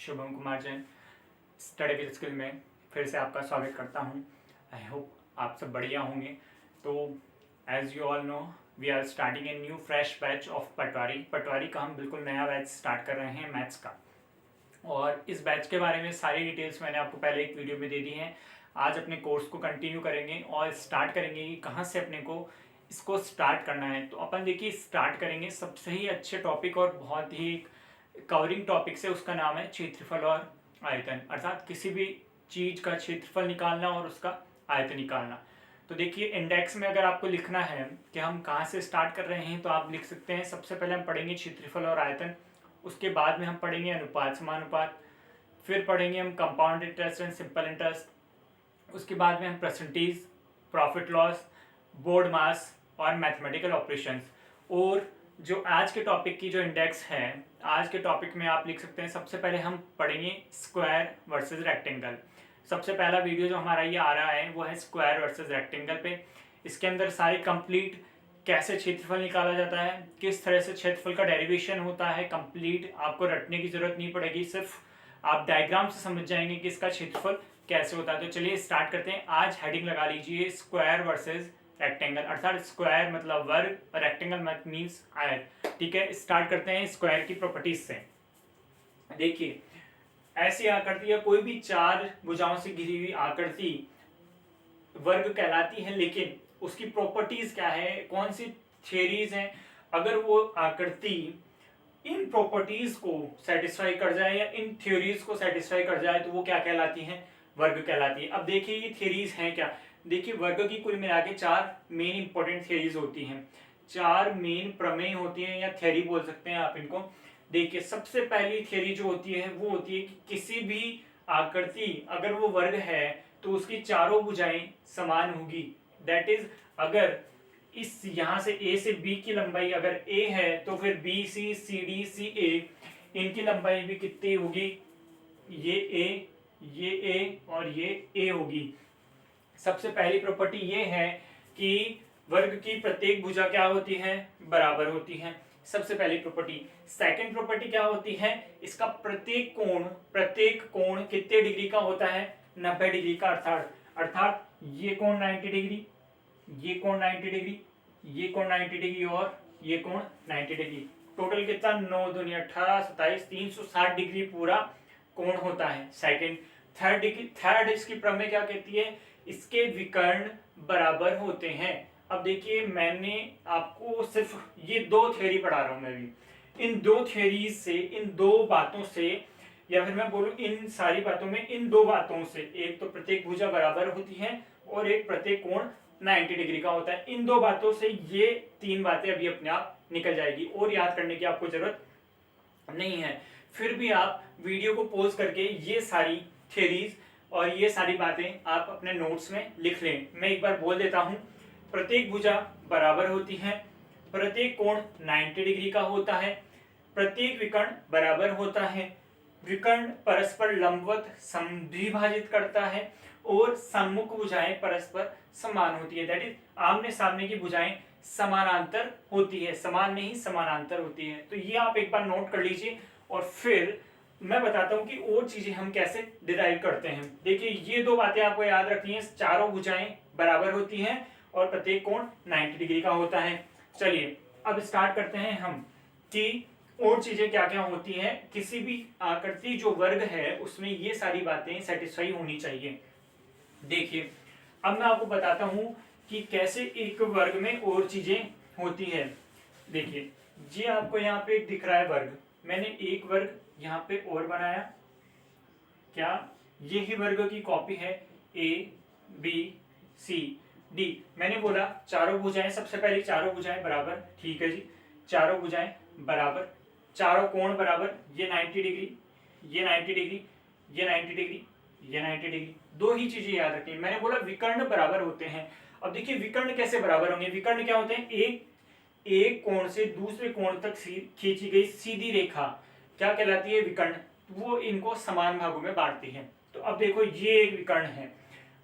Shubham Kumar Jain study with skill में फिर से आपका स्वागत करता हूं। आई होप आप सब बढ़िया होंगे। तो as you all know we are starting a new fresh batch of patwari का हम बिल्कुल नया बैच स्टार्ट कर रहे हैं मैथ्स का। और इस बैच के बारे में सारी डिटेल्स मैंने आपको पहले एक वीडियो में दे दी हैं। आज अपने कोर्स को कंटिन्यू करेंगे और स्टार्ट करेंगे कि कहाँ से अपने को इसको स्टार्ट करना है। तो अपन देखिए स्टार्ट करेंगे सबसे ही अच्छे टॉपिक और बहुत ही कवरिंग टॉपिक से, उसका नाम है क्षेत्रफल और आयतन, अर्थात किसी भी चीज का क्षेत्रफल निकालना और उसका आयतन निकालना। तो देखिए इंडेक्स में अगर आपको लिखना है कि हम कहाँ से स्टार्ट कर रहे हैं तो आप लिख सकते हैं सबसे पहले हम पढ़ेंगे क्षेत्रफल और आयतन, उसके बाद में हम पढ़ेंगे अनुपात समानुपात, फिर पढ़ेंगे हम compound interest and simple interest, उसके बाद में हम परसेंटेज, प्रॉफिट लॉस, बोर्ड मास और मैथमेटिकल ऑपरेशंस। और जो आज के टॉपिक की जो इंडेक्स है, आज के टॉपिक में आप लिख सकते हैं सबसे पहले हम पढ़ेंगे स्क्वायर वर्सेस रेक्टेंगल। सबसे पहला वीडियो जो हमारा ये आ रहा है वो है स्क्वायर वर्सेस रेक्टेंगल पे। इसके अंदर सारी कंप्लीट कैसे क्षेत्रफल निकाला जाता है, किस तरह से क्षेत्रफल का डेरिवेशन होता है, कंप्लीट आपको रटने की जरूरत नहीं पड़ेगी, सिर्फ आप डायग्राम से समझ जाएंगे कि इसका क्षेत्रफल कैसे होता है। तो चलिए स्टार्ट करते हैं। आज हेडिंग लगा लीजिए स्क्वायर वर्सेस रेक्टेंगल, अर्थात स्क्वायर मतलब वर्ग और रेक्टेंगल मीन्स आयत। ठीक है, स्टार्ट करते हैं स्क्वायर की प्रॉपर्टीज से। देखिए ऐसी आकृति या कोई भी चार भुजाओं से घिरी हुई आकृति वर्ग कहलाती है, लेकिन उसकी प्रॉपर्टीज क्या है, कौन सी थियरीज हैं। अगर वो आकृति इन प्रॉपर्टीज को सेटिस्फाई कर जाए या इन थ्योरीज को सेटिस्फाई कर जाए तो वो क्या कहलाती है, वर्ग कहलाती है। अब देखिए ये थ्योरीज हैं क्या। देखिए वर्ग की कुल मिला के चार मेन इंपॉर्टेंट थ्योरीज होती हैं, चार मेन प्रमेय होती हैं या थ्योरी बोल सकते हैं आप इनको। देखिए सबसे पहली थ्योरी जो होती है वो होती है कि किसी भी आकृति अगर वो वर्ग है तो उसकी चारों भुजाएं समान होगी। दैट इज अगर इस यहां से a से b की लंबाई अगर a है तो फिर b c c d c a इनकी लंबाई भी कितनी होगी, ये a और ये a होगी। सबसे पहली प्रॉपर्टी ये है कि वर्ग की प्रत्येक भुजा क्या होती है, बराबर होती है, सबसे पहली प्रॉपर्टी। सेकंड प्रॉपर्टी क्या होती है, इसका प्रत्येक कोण कितने डिग्री का होता है, 90 डिग्री का। अर्थात ये कोण 90 डिग्री, ये कोण 90 डिग्री, ये कोण 90 डिग्री और ये कोण 90 डिग्री। टोटल कितना, 9 दूनी 18 27 360 डिग्री पूरा कोण होता है। सेकंड थर्ड इसकी प्रमेय क्या कहती है, इसके विकर्ण बराबर होते हैं। अब देखिए मैंने आपको सिर्फ ये दो थ्योरी पढ़ा रहा हूं, मैं भी इन दो थ्योरीज से, इन दो बातों से, या फिर मैं बोलूं इन सारी बातों में इन दो बातों से, एक तो प्रत्येक भुजा बराबर होती है और एक प्रत्येक कोण 90 डिग्री का होता है। इन दो बातों से ये तीन बातें अभी अपने आप निकल जाएगी और याद करने की आपको जरूरत नहीं है। फिर भी आप वीडियो को पॉज करके ये सारी थ्योरीज और ये सारी बातें आप अपने नोट्स में लिख लें। मैं एक बार बोल देता हूं, प्रत्येक भुजा बराबर होती है, प्रत्येक कोण 90 डिग्री का होता है, प्रत्येक विकर्ण बराबर होता है, विकर्ण परस्पर लंबवत समद्विभाजित करता है और सम्मुख भुजाएं परस्पर समान होती है। दैट इज आमने सामने की भुजाएं समानांतर होती है, समान नहीं समानांतर होती है। तो ये आप एक बार नोट कर लीजिए और फिर मैं बताता हूं कि और चीजें हम कैसे डिराइव करते हैं। देखिए ये दो बातें आपको याद रखनी है, चारों भुजाएं बराबर होती हैं और प्रत्येक कोण 90 डिग्री का होता है। चलिए अब स्टार्ट करते हैं हम कि और चीजें क्या क्या होती हैं। किसी भी आकृति जो वर्ग है उसमें ये सारी बातें सेटिस्फाई होनी चाहिए। देखिए अब मैं आपको बताता हूं कि कैसे एक वर्ग में और चीजें होती है। देखिए ये आपको यहाँ पे एक दिख रहा है वर्ग, मैंने एक वर्ग यहाँ पे और बनाया, क्या ये ही वर्ग की कॉपी है, a b c d। मैंने बोला चारों भुजाएं, सबसे पहले चारों भुजाएं बराबर, ठीक है जी, चारों भुजाएं बराबर, चारों कोण बराबर, ये 90 डिग्री, ये 90 डिग्री, ये 90 डिग्री, ये 90 डिग्री। दो ही चीजें याद रखनी। मैंने बोला विकर्ण बराबर होते हैं। अब देखिए विकर्ण कैसे बराबर होंगे, विकर्ण क्या होते हैं, एक कोण से दूसरे कोण तक खींची गई सीधी रेखा क्या कहलाती है, विकर्ण। वो इनको समान भागों में बांटती है। तो अब देखो ये एक विकर्ण है।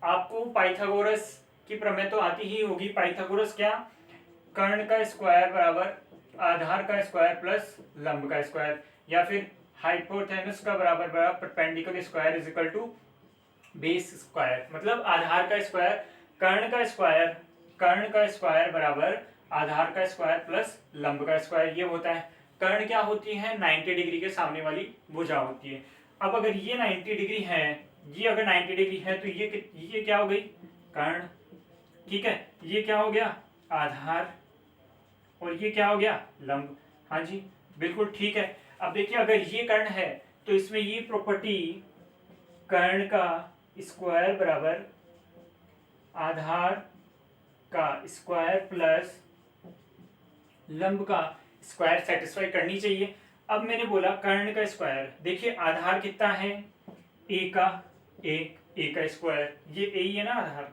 आपको पाइथागोरस की प्रमेय तो आती ही होगी। पाइथागोरस क्या, कर्ण का स्क्वायर बराबर आधार का स्क्वायर प्लस लंब का स्क्वायर, या फिर हाइपोटेनस का बराबर perpendicular square is equal to base square, मतलब आधार का स्क्वायर, कर्ण का स्क्वायर बराबर आधार का स्क्वायर प्लस लंब का स्क्वायर, ये होता है। कर्ण क्या होती है? 90 डिग्री के सामने वाली भुजा होती है। अब अगर ये 90 डिग्री है, ये अगर 90 डिग्री है तो ये क्या हो गई? कर्ण। ठीक है, ये क्या हो गया? आधार। और ये क्या हो गया? लंब। हाँ जी, बिल्कुल ठीक है। अब देखिए, अगर ये कर्ण है तो इसमें ये प्रॉपर्टी कर्ण का स्क्वायर बराबर आधार का स्क्वायर प्लस लंब का स्क्वायर सेटिस्फाई करनी चाहिए। अब मैंने बोला कर्ण का स्क्वायर, देखिए आधार कितना है? ए का स्क्वायर, ये ए ही है ना आधार।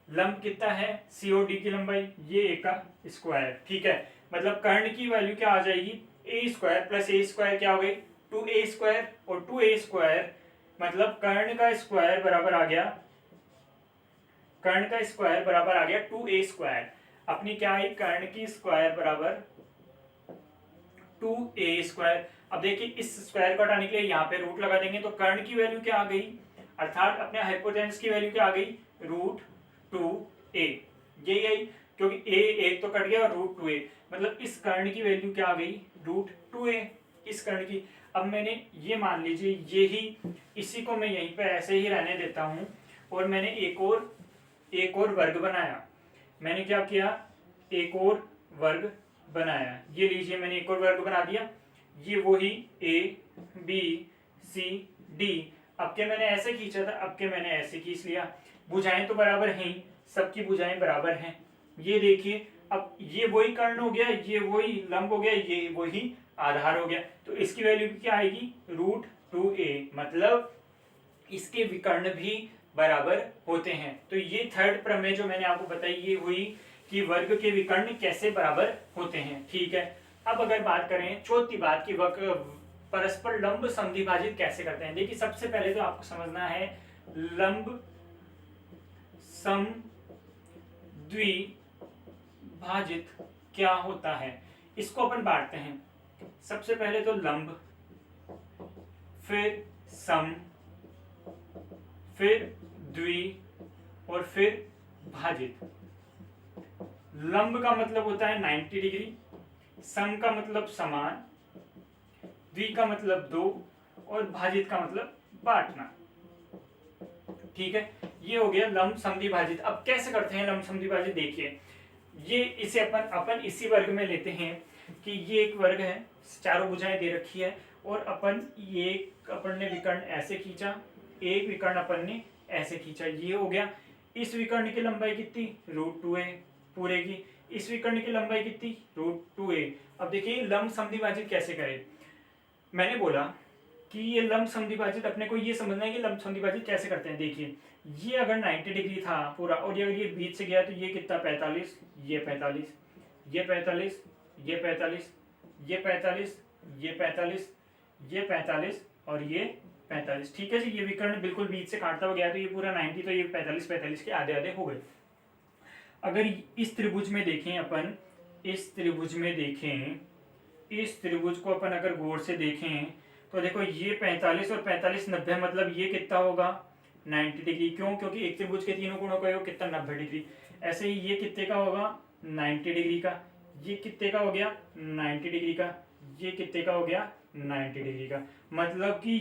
लंब कितना है? सीओडी की लंबाई, ये ए का स्क्वायर। ठीक है, मतलब कर्ण की वैल्यू क्या आ जाएगी? ए स्क्वायर प्लस ए स्क्वायर क्या हो गई? 2a स्क्वायर, और 2a स्क्वायर मतलब कर्ण का स्क्वायर बराबर आ गया, कर्ण का स्क्वायर बराबर आ गया 2a स्क्वायर। अपनी क्या है? कर्ण की स्क्वायर बराबर 2a स्क्वायर। अब देखिए, इस स्क्वायर को हटाने के लिए यहाँ पे रूट लगा देंगे, तो कर्ण की वैल्यू क्या आ गई? अर्थात अपने हाइपोटेनस की वैल्यू क्या आ गई? √2a। यही क्योंकि a एक तो कट गया और √2a, मतलब इस कर्ण की वैल्यू क्या आ गई? √2a इस कर्ण की। अब मैंने ये मान लीजिए, ये ही इसी को मैं यहीं पे ऐसे ही रहने देता हूं, और मैंने एक और वर्ग बनाया। मैंने क्या किया? एक और वर्ग बनाया। ये लीजिए, मैंने एक और वर्ग बना दिया। ये वही a b c d, अब के मैंने ऐसे खींचा था, अब के मैंने ऐसे खींच लिया। भुजाएं तो बराबर हैं, सबकी भुजाएं बराबर हैं। ये देखिए, अब ये वही कर्ण हो गया, ये वही लंब हो गया, ये वही आधार हो गया, तो इसकी वैल्यू क्या आएगी? √2a, मतलब इसके विकर्ण भी बराबर होते हैं। तो ये थर्ड प्रमेय जो मैंने आपको बताई, ये हुई कि वर्ग के विकर्ण कैसे बराबर होते हैं। ठीक है, अब अगर बात करें चौथी बात की, परस्पर लंब समद्विभाजित कैसे करते हैं। देखिए, सबसे पहले तो आपको समझना है लंब समद्विभाजित क्या होता है। इसको अपन बांटते हैं, सबसे पहले तो लंब, फिर सम, फिर द्वि, और फिर भाजित। लंब का मतलब होता है 90 डिग्री, सम का मतलब समान, द्वि का मतलब दो, और भाजित का मतलब बांटना। ठीक है, ये हो गया लंब समद्विभाजित। अब कैसे करते हैं लंब समद्विभाजित? देखिए, ये इसे अपन इसी वर्ग में लेते हैं कि ये एक वर्ग है, चारों भुजाएं दे रखी है, और अपन ने विकर्ण ऐसे खींचा, एक विकर्ण अपन ने ऐसे खींचा, ये हो गया। इस विकर्ण की लंबाई कितनी? √2a पूरे की। इस विकर्ण की लंबाई कितनी? √2a। अब देखिए, लंब समद्विभाजित कैसे करें। मैंने बोला कि ये लंब समद्विभाजित, अपने को ये समझना है कि लंब समद्विभाजित कैसे करते हैं। देखिए, ये अगर 90 डिग्री था पूरा, और ये अगर ये बीच से गया तो ये कितना? 45, ये 45, ये 45, ये 45, ये 45, ये 45, ये 45, और ये 45। ठीक है जी, ये विकर्ण बिल्कुल बीच से काटता हुआ गया, तो ये पूरा 90, तो ये 45 के आधे आधे हो गए। अगर इस त्रिभुज में देखें अपन, इस त्रिभुज में देखें, इस त्रिभुज को अपन अगर गौर से देखें तो देखो, ये 45 और 45 90, मतलब ये कितना होगा? 90 डिग्री। क्यों? क्योंकि एक त्रिभुज के तीनों कोणों का योग कितना? 90 डिग्री। ऐसे ही ये कितने का होगा? 90 डिग्री का। ये कितने का हो गया? 90 डिग्री का। ये कितने का हो गया? 90 डिग्री का। मतलब कि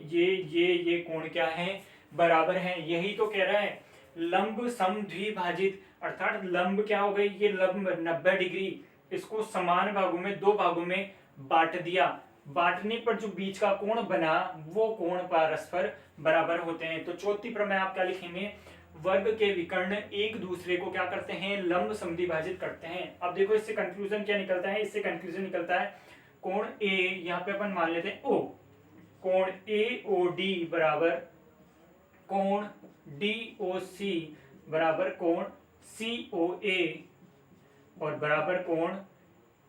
ये कोण क्या है? बराबर है। यही तो कह रहा है लंब समद्विभाजित, अर्थात लंब क्या हो गई? ये लंब 90 डिग्री, इसको समान भागों में, दो भागों में बांट दिया। बांटने पर जो बीच का कोण बना, वो कोण परस्पर बराबर होते हैं। तो चौथी प्रमेय आप क्या लिखेंगे? वर्ग के विकर्ण एक दूसरे को क्या करते हैं? लंब समद्विभाजित करते हैं। अब देखो, इससे कंक्लूजन क्या निकलता है? इससे कंक्लूजन निकलता है कोण ए, यहाँ पे अपन मान लेते हैं O, कोण AOD बराबर कोण DOC बराबर कोण COA, और बराबर कोण,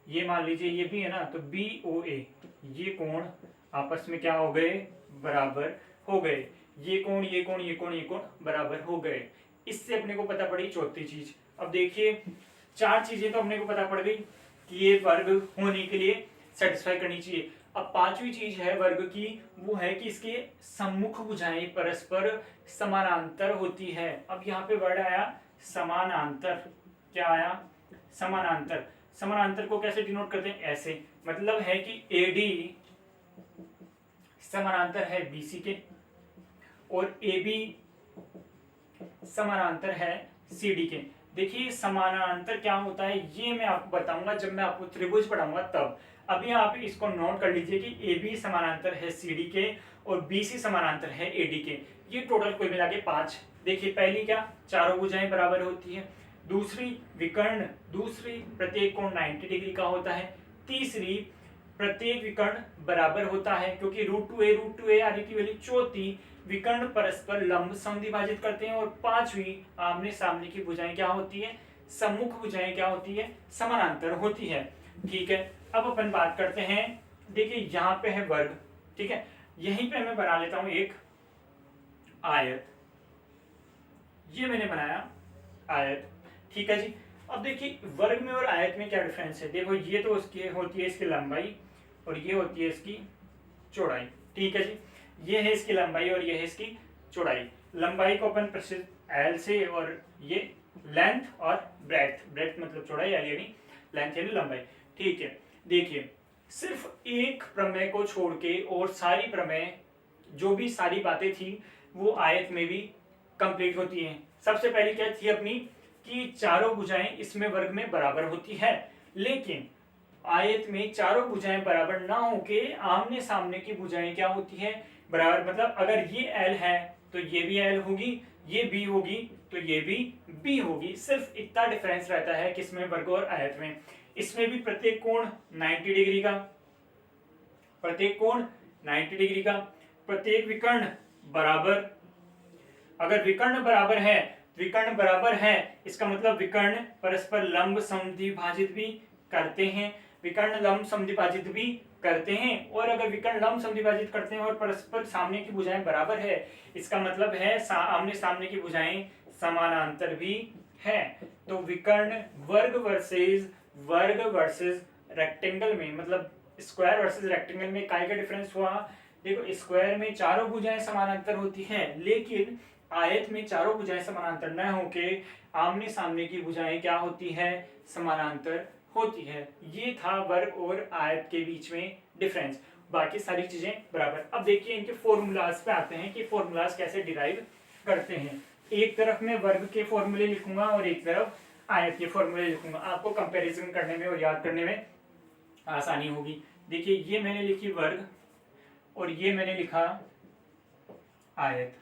ये मान लीजिए ये भी है ना, तो BOA। ये कोण आपस में क्या हो गए? बराबर हो गए। ये कोण, ये कोण, ये कोण, ये कोण बराबर हो गए। इससे अपने को पता पड़ी चौथी चीज। अब देखिए, चार चीजें तो अपने को पता पड़ गई कि ये वर्ग होने के लिए सेटिस्फाई करनी चाहिए। अब पांचवी चीज है वर्ग की, वो है कि इसके सम्मुख भुजाएं परस्पर समानांतर होती है। अब यहाँ पे वर्ड आया समानांतर, क्या आया, समानांतर। समानांतर को कैसे डिनोट करते हैं, ऐसे, मतलब है कि एडी समानांतर है बीसी के और एबी समानांतर है सीडी के। देखिए समानांतर क्या होता है ये मैं आपको बताऊंगा जब मैं आपको त्रिभुज पढ़ाऊंगा तब। अभी आप इसको नोट कर लीजिए कि AB समानांतर है CD के और BC समानांतर है AD के। ये टोटल कुल मिला के 5। देखिए पहली क्या, चारों भुजाएं बराबर होती है। दूसरी विकर्ण, दूसरी प्रत्येक कोण 90 डिग्री का होता है। तीसरी प्रत्येक विकर्ण बराबर होता है क्योंकि √2a आदि की वैल्यू। चौथी विकर्ण परस्पर लंब समद्विभाजित करते हैं। और पांचवी आमने सामने की भुजाएं क्या होती है, सम्मुख भुजाएं क्या होती है, समानांतर होती है। ठीक है, अब अपन बात करते हैं। देखिए यहाँ पे है वर्ग, ठीक है, यहीं पे मैं बना लेता हूं एक आयत। ये मैंने बनाया आयत, ठीक है जी। अब देखिए वर्ग में और आयत में क्या डिफरेंस है। देखो ये तो उसकी होती है इसकी लंबाई और ये होती है इसकी चौड़ाई, ठीक है जी। ये है इसकी लंबाई और ये है इसकी चौड़ाई। लंबाई को अपन प्रसिद्ध एल से, और ये लेंथ और ब्रेथ, ब्रेथ मतलब चौड़ाई, एल यानी लेंथ यानी लंबाई, ठीक है। देखिए सिर्फ एक प्रमेय को छोड़ के और सारी प्रमेय जो भी सारी बातें थी वो आयत में भी कंप्लीट होती हैं। सबसे पहली क्या थी अपनी कि चारों भुजाएं इसमें वर्ग में बराबर होती है, लेकिन आयत में चारों भुजाएं बराबर ना होके आमने सामने की भुजाएं क्या होती है, बराबर। मतलब अगर ये L है तो ये भी L होगी, ये B होगी तो ये भी B होगी। सिर्फ इतना डिफरेंस रहता है किसमें, वर्ग और आयत में। इसमें भी प्रत्येक कोण 90 डिग्री का, प्रत्येक कोण 90 डिग्री का, प्रत्येक विकर्ण बराबर। अगर विकर्ण बराबर है, विकर्ण बराबर है इसका मतलब विकर्ण परस्पर लंब समद्विभाजित भी करते हैं, विकर्ण लंब समद्विभाजित भी करते हैं। और अगर विकर्ण लंब समद्विभाजित करते हैं और परस्पर सामने की भुजाएं बराबर है, इसका मतलब है आमने सामने की भुजाएं समानांतर भी है। तो विकर्ण वर्ग वर्सेस रेक्टेंगल में, मतलब स्क्वायर वर्सेस रेक्टेंगल में काय का डिफरेंस हुआ। देखो स्क्वायर में चारों भुजाएं समानांतर होती हैं, लेकिन आयत में चारों भुजाएं समानांतर न होके आमने सामने की भुजाएं क्या होती है, समानांतर होती है। ये था वर्ग और आयत के बीच में डिफरेंस, बाकी सारी चीजें बराबर। अब देखिए इनके फॉर्मूलाज पे आते हैं कि फॉर्मूलाज कैसे डिराइव करते हैं। एक तरफ मैं वर्ग के फॉर्मूले लिखूंगा और एक तरफ आयत के फॉर्मूले लिखूंगा, आपको कंपैरिजन करने में और याद करने में आसानी होगी। देखिए ये मैंने लिखी वर्ग और ये मैंने लिखा आयत।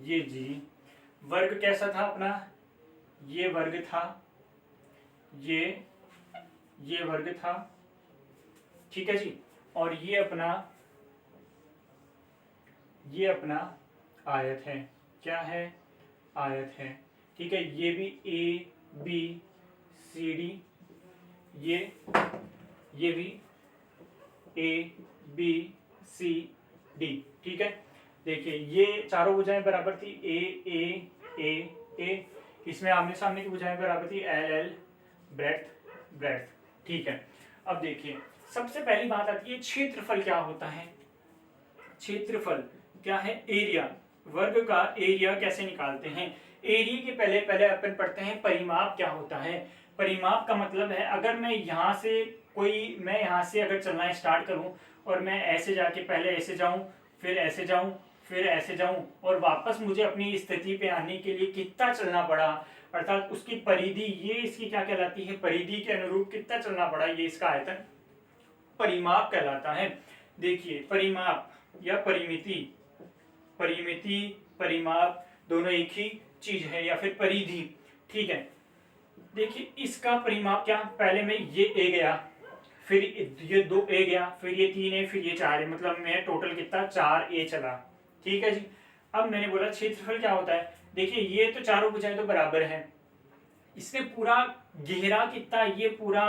ये जी वर्ग कैसा था अपना, ये वर्ग था, ये वर्ग था, ठीक है जी। और ये अपना आयत है, क्या है, आयत है, ठीक है। ये भी ए बी सी डी, ये भी ए बी सी डी, ठीक है। देखिए ये चारों भुजाएं बराबर थी, ए ए ए ए, इसमें आमने सामने की भुजाएं बराबर थी, एल एल ब्रेथ ब्रेथ, ठीक है। अब देखिए सबसे पहली बात आती है क्षेत्रफल क्या होता है। क्षेत्रफल क्या है, एरिया, वर्ग का एरिया कैसे निकालते हैं। एरिया के पहले अपन पढ़ते हैं परिमाप क्या होता है। परिमाप का मतलब है अगर मैं यहाँ से अगर चलना स्टार्ट करूं और मैं ऐसे जाके पहले ऐसे जाऊं, फिर ऐसे जाऊं, फिर ऐसे जाऊं और वापस मुझे अपनी स्थिति पे आने के लिए कितना चलना पड़ा, अर्थात उसकी परिधि, ये इसकी क्या कहलाती है, परिधि के अनुरूप कितना चलना पड़ा, ये इसका आयतन परिमाप कहलाता है। देखिए परिमाप या परिमिति परिमाप दोनों एक ही चीज है, या फिर परिधि, ठीक है। देखिए इसका परिमाप क्या, पहले में ये ए गया, फिर ये 2a गया, फिर ये 3a, फिर ये 4a, मतलब मैं टोटल कितना 4a चला, ठीक है जी। अब मैंने बोला क्षेत्रफल क्या होता है। देखिए ये तो चारों भुजाएं तो बराबर हैं, इसने पूरा घेरा कितना, ये पूरा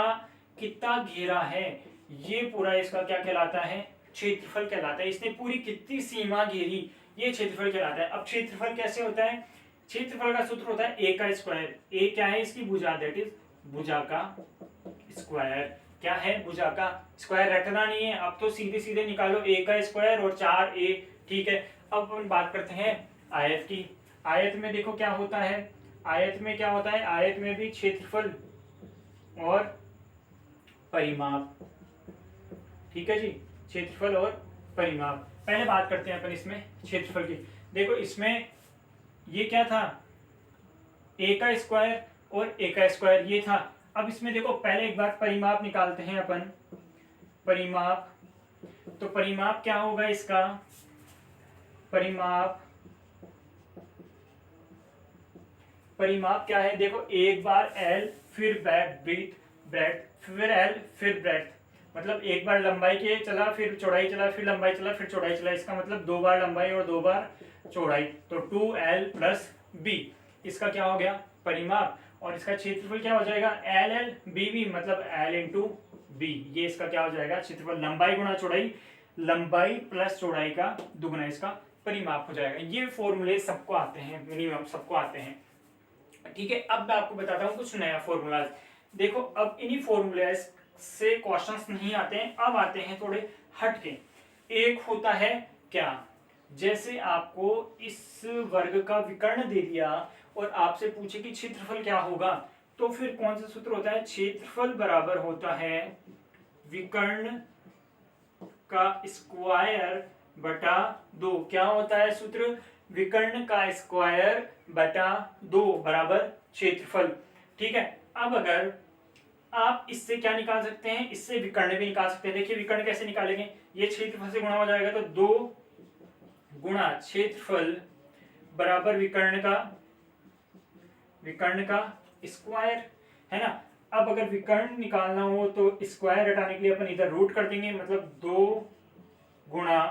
कितना घेरा है, ये पूरा इसका क्या कहलाता है, क्षेत्रफल कहलाता है। इसने पूरी कितनी सीमा घेरी, ये क्षेत्रफल कहलाता है। अब क्षेत्रफल कैसे होता है, क्षेत्रफल का सूत्र होता है ए का स्क्वायर। ए क्या है, इसकी भुजा, दैट इज भुजा का स्क्वायर, क्या है, भुजा का स्क्वायर रटना नहीं है। अब तो सीधे सीधे निकालो, a का स्क्वायर और 4a। ठीक है, अब हम बात करते हैं आयत की। आयत में देखो क्या होता है, आयत में क्या होता है, आयत में भी क्षेत्रफल और परिमाप। ठीक है जी, क्षेत्रफल और परिमाप। पहले बात करते हैं अपन इसमें क्षेत्रफल की। देखो इसमें ये क्या था, a का स्क्वायर और a का स्क्वायर ये था। अब इसमें देखो पहले एक बार परिमाप निकालते हैं अपन, परिमाप। तो परिमाप क्या होगा इसका, परिमाप क्या है, देखो एक बार l फिर ब्रेथ फिर l फिर ब्रेथ, मतलब एक बार लंबाई के चला, फिर चौड़ाई चला, फिर लंबाई चला, फिर चौड़ाई चला। इसका मतलब 2 बार लंबाई और 2 बार चौड़ाई, तो 2l प्लस b, इसका क्या हो गया, परिमाप। और इसका क्षेत्रफल क्या हो जाएगा, l b मतलब l इंटू b, ये इसका क्या हो जाएगा, क्षेत्रफल। लंबाई गुणा चौड़ाई, लंबाई प्लस चौड़ाई का दुगुना इसका परिमाप हो जाएगा। ये फॉर्मूले सबको आते हैं, मिनिमम सबको आते हैं। ठीक है, अब मैं आपको बताता हूँ कुछ नया फॉर्मूलाज। देखो अब इन्हीं फॉर्मूलाज से क्वेश्चंस नहीं आते हैं, अब आते हैं थोड़े हटके। एक होता है क्या, जैसे आपको इस वर्ग का विकर्ण दे दिया और आपसे पूछे कि क्षेत्रफल क्या होगा, तो फिर कौन सा सूत्र होता है, क्षेत्रफल बराबर होता है विकर्ण का स्क्वायर बटा 2। क्या होता है सूत्र, विकर्ण का स्क्वायर बटा 2 बराबर क्षेत्रफल। ठीक है, अब अगर आप इससे क्या निकाल सकते हैं, इससे विकर्ण भी निकाल सकते हैं। देखिए विकर्ण कैसे निकालेंगे, ये क्षेत्रफल से गुणा हो जाएगा, तो 2 गुणा क्षेत्रफल बराबर विकर्ण का स्क्वायर, है ना। अब अगर विकर्ण निकालना हो तो स्क्वायर हटाने के लिए अपन इधर रूट कर देंगे, मतलब 2 गुणा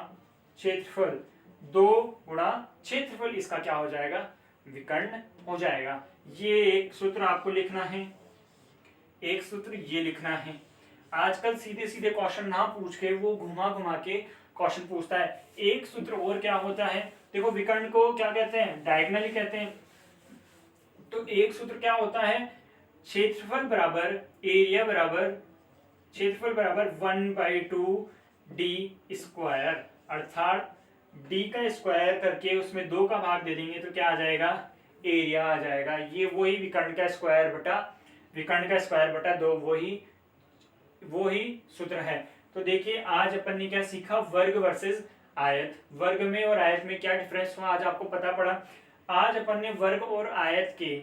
क्षेत्रफल, 2 गुणा क्षेत्रफल, इसका क्या हो जाएगा, विकर्ण हो जाएगा। ये एक सूत्र आपको लिखना है, एक सूत्र ये लिखना है। आजकल सीधे सीधे क्वेश्चन ना पूछ के वो घुमा घुमा के क्वेश्चन पूछता है। एक सूत्र और क्या होता है, देखो विकर्ण को क्या कहते हैं, डायगोनली कहते हैं। तो एक सूत्र क्या होता है, क्षेत्रफल बराबर एरिया बराबर, क्षेत्रफल बराबर 1/2 d स्क्वायर, अर्थात d का स्क्वायर करके उसमें 2 का भाग दे देंगे तो क्या आ जाएगा, एरिया आ जाएगा। ये वही विकर्ण का स्क्वायर बटा 2 वही सूत्र है। तो देखिए आज अपन ने क्या सीखा, वर्ग वर्सेस आयत। वर्ग में और आयत में क्या डिफरेंस हुआ आज आपको पता पड़ा। आज अपन ने वर्ग और आयत के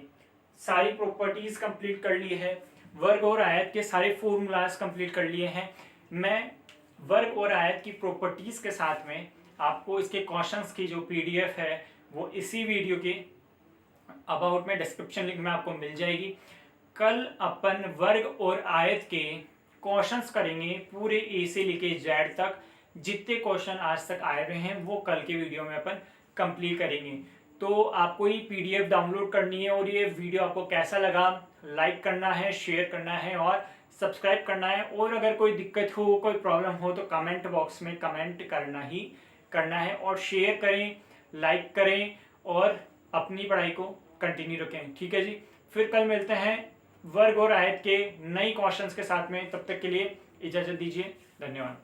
सारी प्रॉपर्टीज कंप्लीट कर ली है, वर्ग और आयत के सारे फॉर्मूलाज कंप्लीट कर लिए हैं। मैं वर्ग और आयत की प्रॉपर्टीज के साथ में आपको इसके क्वेश्चंस की जो पीडीएफ है वो इसी वीडियो के अबाउट में डिस्क्रिप्शन लिंक में आपको मिल जाएगी। कल अपन वर्ग और आयत के क्वेश्चंस करेंगे पूरे ए से लेके जेड तक। जितने क्वेश्चन आज तक आए हुए हैं वो कल के वीडियो में अपन कंप्लीट करेंगे। तो आपको ये पीडीएफ डाउनलोड करनी है और ये वीडियो आपको कैसा लगा लाइक करना है, शेयर करना है और सब्सक्राइब करना है। और अगर कोई दिक्कत हो, कोई प्रॉब्लम हो तो कमेंट बॉक्स में कमेंट करना है और शेयर करें, लाइक करें और अपनी पढ़ाई को कंटिन्यू रखें। ठीक है जी, फिर कल मिलते हैं वर्ग और आयत के नई क्वेश्चंस के साथ में। तब तक के लिए इजाजत दीजिए, धन्यवाद।